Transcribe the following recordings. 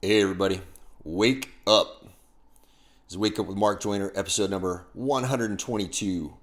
Hey everybody, wake up. This is Wake Up with Mark Joyner, episode number 122.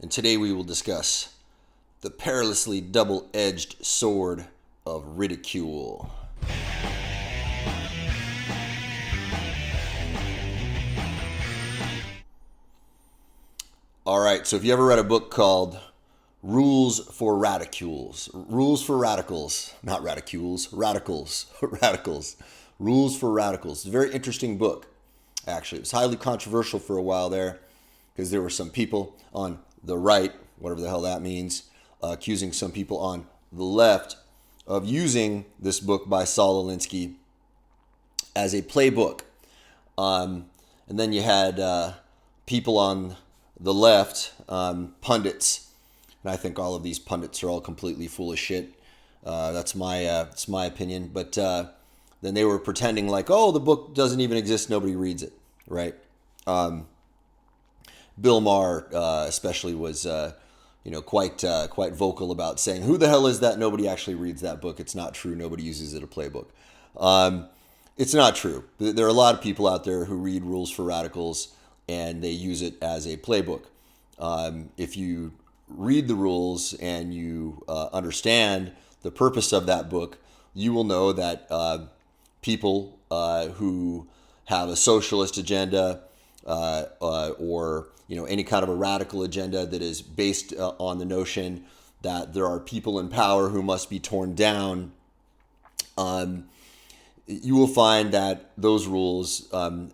And today we will discuss the perilously double-edged sword of ridicule. All right, so if you ever read a book called Rules for Radicals, not Radicules, Radicals, Radicals, Rules for Radicals. It's a very interesting book, actually. It was highly controversial for a while there because there were some people on the right, whatever the hell that means, accusing some people on the left of using this book by Saul Alinsky as a playbook. And then you had people on the left, pundits, and I think all of these pundits are all completely full of shit. That's my opinion. But then they were pretending like, oh, the book doesn't even exist, nobody reads it, right? Bill Maher, especially, was quite vocal about saying, "Who the hell is that? Nobody actually reads that book. It's not true. Nobody uses it as a playbook." It's not true. There are a lot of people out there who read Rules for Radicals and they use it as a playbook. If you read the rules and you understand the purpose of that book, you will know that people who have a socialist agenda or any kind of a radical agenda that is based on the notion that there are people in power who must be torn down, you will find that those rules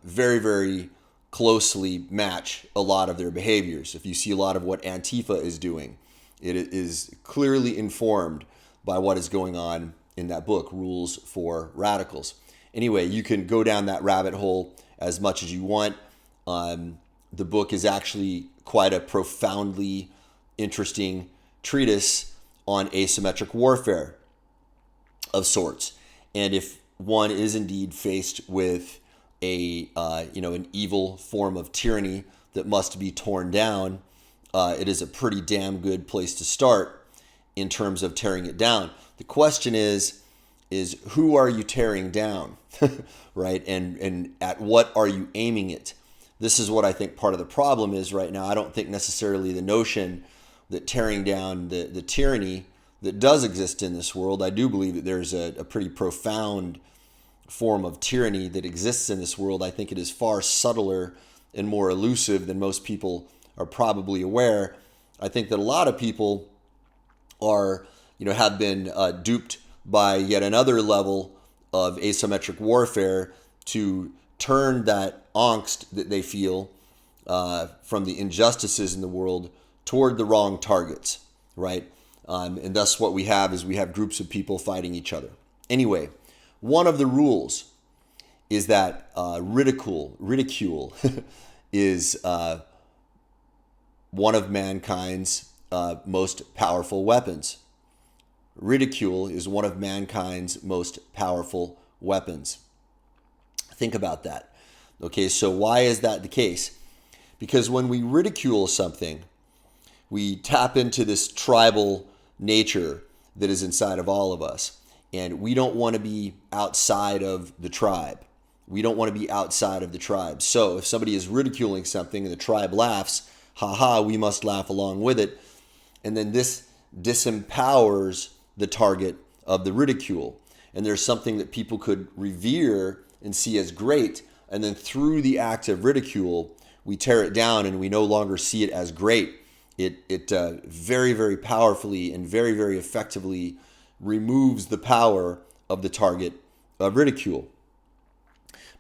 very, very closely match a lot of their behaviors. If you see a lot of what Antifa is doing, it is clearly informed by what is going on in that book, Rules for Radicals. Anyway, you can go down that rabbit hole as much as you want. The book is actually quite a profoundly interesting treatise on asymmetric warfare of sorts. And if one is indeed faced with an evil form of tyranny that must be torn down, it is a pretty damn good place to start in terms of tearing it down. The question is who are you tearing down, right? And at what are you aiming it? This is what I think part of the problem is right now. I don't think necessarily the notion that tearing down the tyranny that does exist in this world. I do believe that there's a pretty profound form of tyranny that exists in this world. I think it is far subtler and more elusive than most people are probably aware. I think that a lot of people have been duped by yet another level of asymmetric warfare to turn that angst that they feel from the injustices in the world toward the wrong targets, right? And thus what we have is we have groups of people fighting each other. Anyway, one of the rules is that ridicule is one of mankind's most powerful weapons. Ridicule is one of mankind's most powerful weapons. Think about that. Okay, so why is that the case? Because when we ridicule something, we tap into this tribal nature that is inside of all of us. And we don't want to be outside of the tribe. We don't want to be outside of the tribe. So if somebody is ridiculing something and the tribe laughs, haha, we must laugh along with it. And then this disempowers the target of the ridicule. And there's something that people could revere and see as great. And then through the act of ridicule, we tear it down and we no longer see it as great. It very, very powerfully and very, very effectively removes the power of the target of ridicule.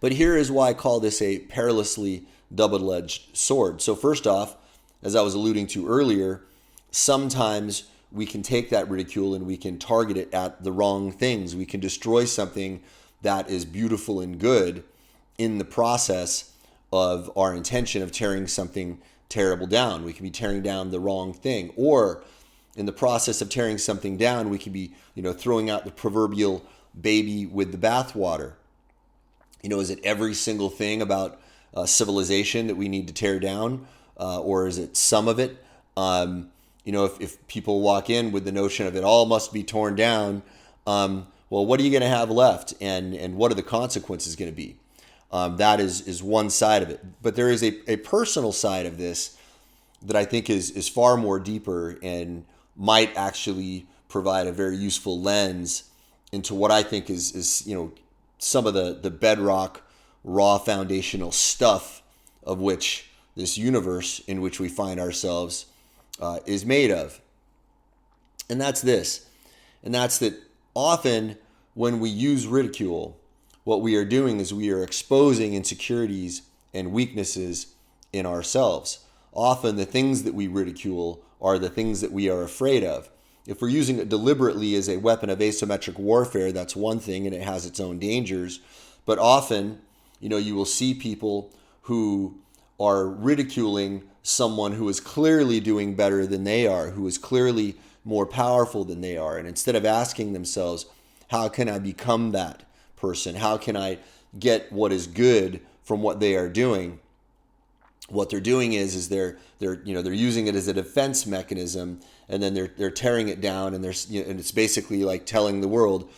But here is why I call this a perilously double-edged sword. So first off, as I was alluding to earlier, sometimes we can take that ridicule and we can target it at the wrong things. We can destroy something that is beautiful and good in the process of our intention of tearing something terrible down. We can be tearing down the wrong thing, or in the process of tearing something down, we can be, throwing out the proverbial baby with the bathwater. Is it every single thing about civilization that we need to tear down, or is it some of it? If people walk in with the notion of it all must be torn down, well, well, what are you going to have left, and what are the consequences going to be? That is one side of it. But there is a personal side of this that I think is far more deeper and might actually provide a very useful lens into what I think is some of the bedrock, raw, foundational stuff of which this universe in which we find ourselves is made of. And that's this. And that's that often when we use ridicule, what we are doing is we are exposing insecurities and weaknesses in ourselves. Often the things that we ridicule are the things that we are afraid of. If we're using it deliberately as a weapon of asymmetric warfare, that's one thing, and it has its own dangers. But often, you will see people who are ridiculing someone who is clearly doing better than they are, who is clearly more powerful than they are. And instead of asking themselves, how can I become that person? How can I get what is good from what they are doing? What they're doing is they're using it as a defense mechanism, and then they're tearing it down, and and it's basically like telling the world,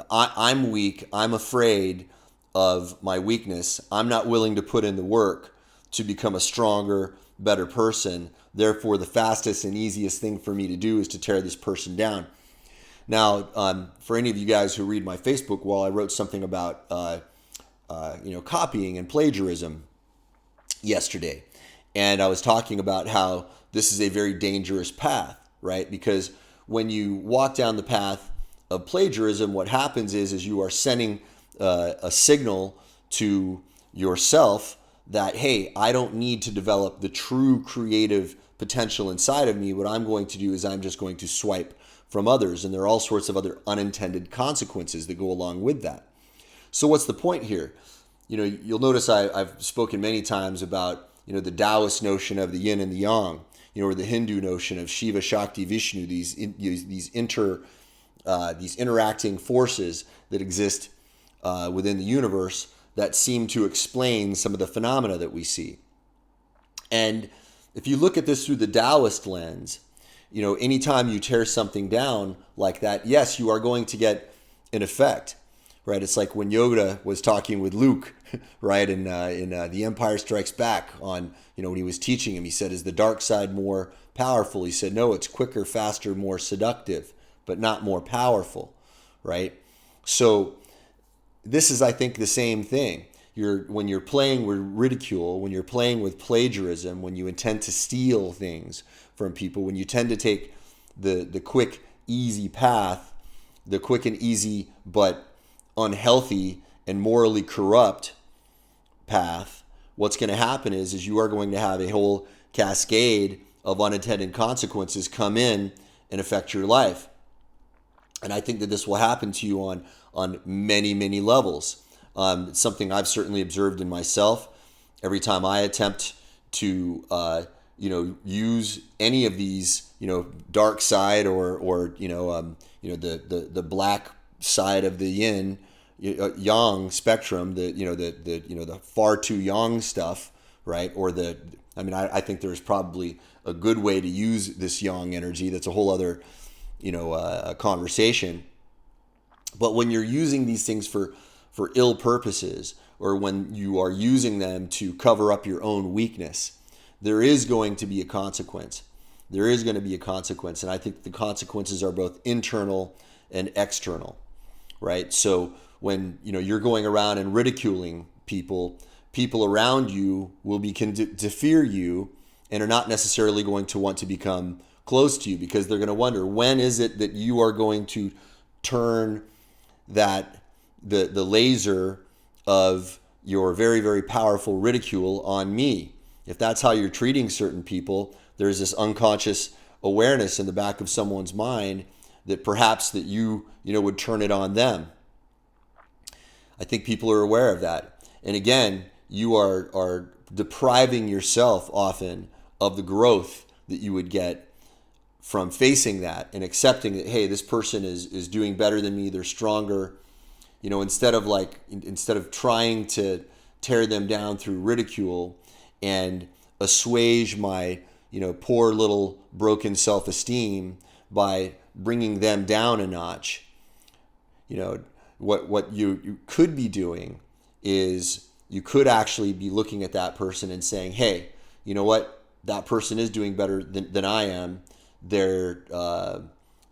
I'm weak, I'm afraid of my weakness, I'm not willing to put in the work to become a stronger, better person. Therefore, the fastest and easiest thing for me to do is to tear this person down. Now, for any of you guys who read my Facebook wall, I wrote something about copying and plagiarism yesterday, and I was talking about how this is a very dangerous path, right? Because when you walk down the path of plagiarism, what happens is you are sending a signal to yourself that, hey, I don't need to develop the true creative potential inside of me. What I'm going to do is I'm just going to swipe from others, and there are all sorts of other unintended consequences that go along with that. So what's the point here? You'll notice I've spoken many times about the Taoist notion of the yin and the yang, or the Hindu notion of Shiva, Shakti, Vishnu, these interacting forces that exist within the universe that seem to explain some of the phenomena that we see. And if you look at this through the Taoist lens, anytime you tear something down like that, yes, you are going to get an effect, right? It's like when Yoda was talking with Luke, right, in The Empire Strikes Back, on when he was teaching him, he said, "Is the dark side more powerful?" He said, "No, it's quicker, faster, more seductive, but not more powerful," right? So this is, I think, the same thing. When you're playing with ridicule, when you're playing with plagiarism, when you intend to steal things from people, when you tend to take the quick, easy path, the quick and easy but unhealthy and morally corrupt path, what's going to happen is you are going to have a whole cascade of unintended consequences come in and affect your life. And I think that this will happen to you on many, many levels. It's something I've certainly observed in myself. Every time I attempt to use any of these dark side or the black side of the yin yang spectrum, the far too yang stuff, right? Or I think there's probably a good way to use this yang energy. That's a whole other conversation. But when you're using these things for ill purposes, or when you are using them to cover up your own weakness, there is going to be a consequence. There is going to be a consequence. And I think the consequences are both internal and external, right? So when you're going around and ridiculing people around you will begin to fear you and are not necessarily going to want to become close to you, because they're going to wonder, when is it that you are going to turn that the laser of your very, very powerful ridicule on me? If that's how you're treating certain people, there's this unconscious awareness in the back of someone's mind that perhaps that you would turn it on them. I think people are aware of that. And again, you are depriving yourself often of the growth that you would get from facing that and accepting that, hey, this person is doing better than me, they're stronger. Instead of trying to tear them down through ridicule and assuage my poor little broken self-esteem by bringing them down a notch, You know, what you could be doing is you could actually be looking at that person and saying, hey, you know what? That person is doing better than I am. They're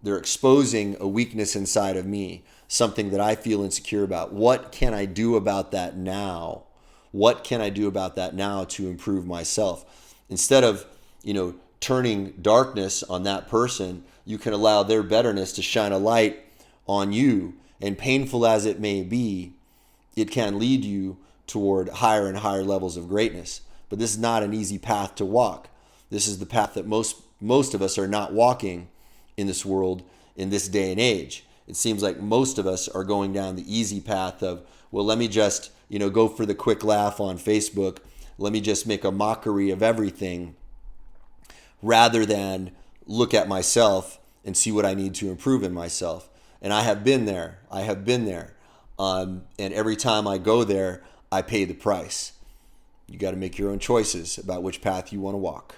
exposing a weakness inside of me, something that I feel insecure about. What can I do about that now? What can I do about that now to improve myself? Instead of, turning darkness on that person, you can allow their betterness to shine a light on you. And painful as it may be, it can lead you toward higher and higher levels of greatness. But this is not an easy path to walk. This is the path that most of us are not walking in this world in this day and age. It seems like most of us are going down the easy path of, well, let me just, go for the quick laugh on Facebook. Let me just make a mockery of everything rather than look at myself and see what I need to improve in myself. And I have been there. And every time I go there, I pay the price. You got to make your own choices about which path you want to walk.